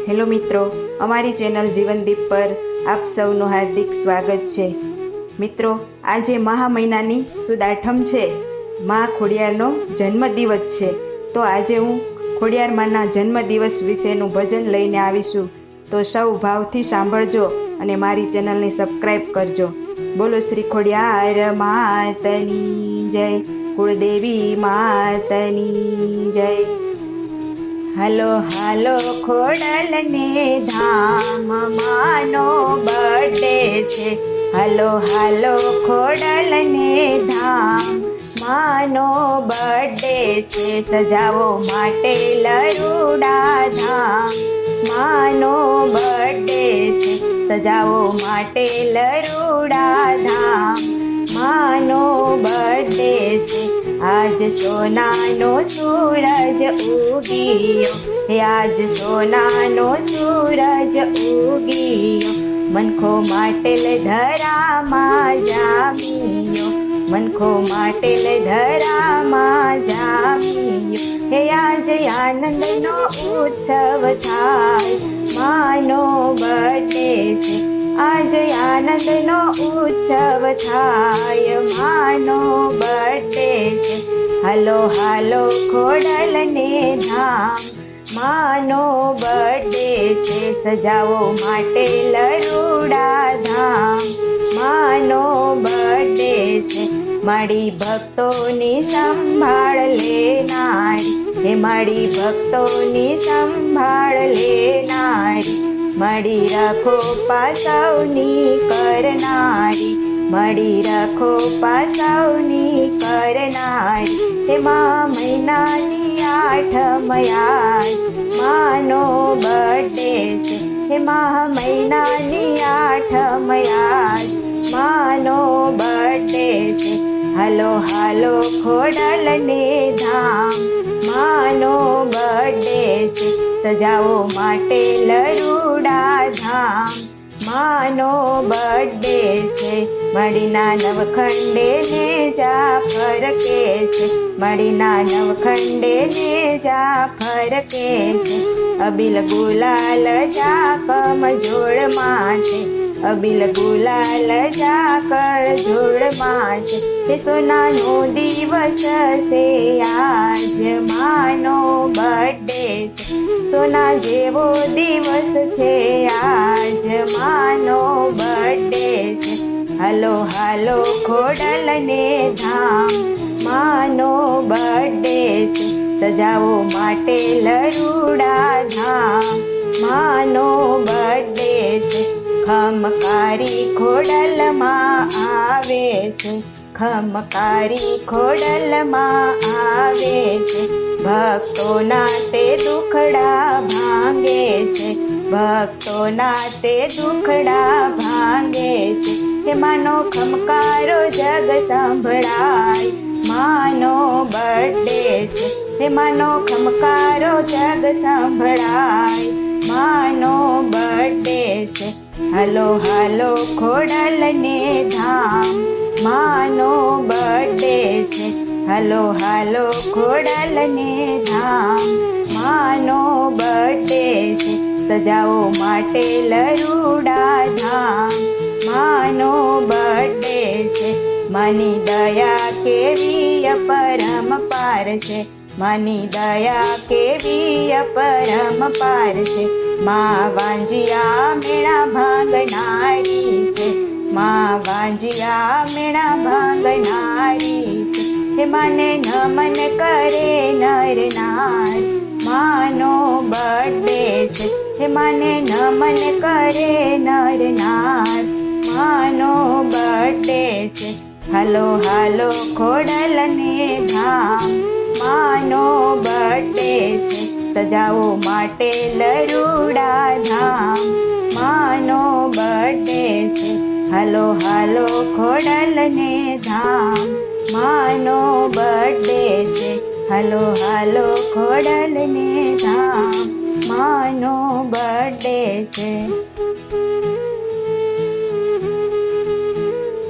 Hello મિત્રો, અમારી channel જીવનદીપ પર આપ સૌનું હાર્દિક સ્વાગત છે. મિત્રો, આજે મહા મહિનાની સુદ આઠમ છે. મા ખોડિયારનો જન્મદિવસ છે. તો આજે હું ખોડિયાર માના જન્મદિવસ વિશેનું ભજન લઈને આવીશું. તો સૌ ભાવથી સાંભળજો અને મારી ચેનલને સબસ્ક્રાઈબ કરજો. બોલો શ્રી ખોડિયાર માતની જય, કુળદેવી માતની જય. હાલો હાલો ખોડલને ધામ, માનો બર્થડે છે. હાલો હાલો ખોડલને ધામ, માનો બર્થડે છે. સજાવો માટે લરુડા ધામ, માનો બર્થડે છે. સજાવો માટે લરુડા ધામ, માનો બર્થડે છે. આજ સોનાનો સૂરજ ઉગીયો, આજ સોનાનો સૂરજ ઉગીયો. મનખો માટેલ ધરામાં જામ્યો, મનખો માટેલ ધરામાં જામ્યો. હે આજ આનંદનો ઉત્સવ થાય, માનો બર્થડે છે. આજ આનંદનો ઉત્સવ થાય, માનો બર્થડે છે. હાલો હાલો ખોડલને ધામ, માનો બર્થડે છે. સજાવો માટે લરુડા ધામ, માનો બર્થડે છે. મારી ભક્તોની સંભાળ લેનારી, હે મારી ભક્તોની સંભાળ લેનારી. મળી રાખો પાસવની કરનારી, મળી રાખો પાસવની કરનારી. તેમાં મહિનાની આઠમ આજ માનો બર્થડે છે. તેમાં મહિનાની આઠમ આજ માનો બર્થડે છે. હાલો હાલો ખોડલને ધામ, માનો બર્થડે છે. સજાવો માટે લરુડા ધામ, માનો બર્થડે છે. મળીના નવખંડે ને જાફર કે છે, મળીના નવખંડે ને જાફર કે છે. અબિલ ગુલાલ જાકમ જોડમાં છે, અબિલ ગુલાલ જાકર જોડમાં છે. તે સોનાનો દિવસ છે આજ, માનો બર્થડે છે. સોના જેવો દિવસ છે આજ, માનો બર્થડે છે. હાલો હાલો ખોડલને ધામ, માનો બર્થડે છે. સજાવો માટે લરુડા ધામ, માનો બર્થડે છે. ખમકારી ખોડલમાં આવે છે, ખમકારી ખોડલમાં આવે છે. ભક્તોના તે દુખડા ભાંગે છે, ભક્તોના તે દુખડા ભાંગે છે. હે માનો ખમકારો જગ સંભળાય, માનો બર્થડે છે. હે માનો ખમકારો જગ સંભળાય, માનો બર્થડે છે. હાલો હાલો ખોડલને ધામ, માનો બર્થડે છે. હાલો હાલો ખોડલને ધામ, માનો બર્થડે છે. સજાવો માટે લરુડા ધામ, માનો બર્થડે છે. માની દયા કેવી અપરંપાર છે, માની દયા કેવી અપરંપાર છે. મા વાંજિયા મેળા ભાંગનારી છે, મા વાંજિયા મેળા ભાંગનારી છે. હે માને નમન કરે નર નાર, માનો બર્થડે છે. હે માને નમન કરે નર નાર, માનો બર્થડે છે. હાલો હાલો ખોડલને ધામ, માનો બર્થડે છે. સજાવો માટે લરુડા ધામ, માનો બર્થડે છે. હાલો હાલો ખોડલને ધામ, માનો બર્થડે છે. હાલો હાલો ખોડલને ધામ, માનો બર્થડે છે.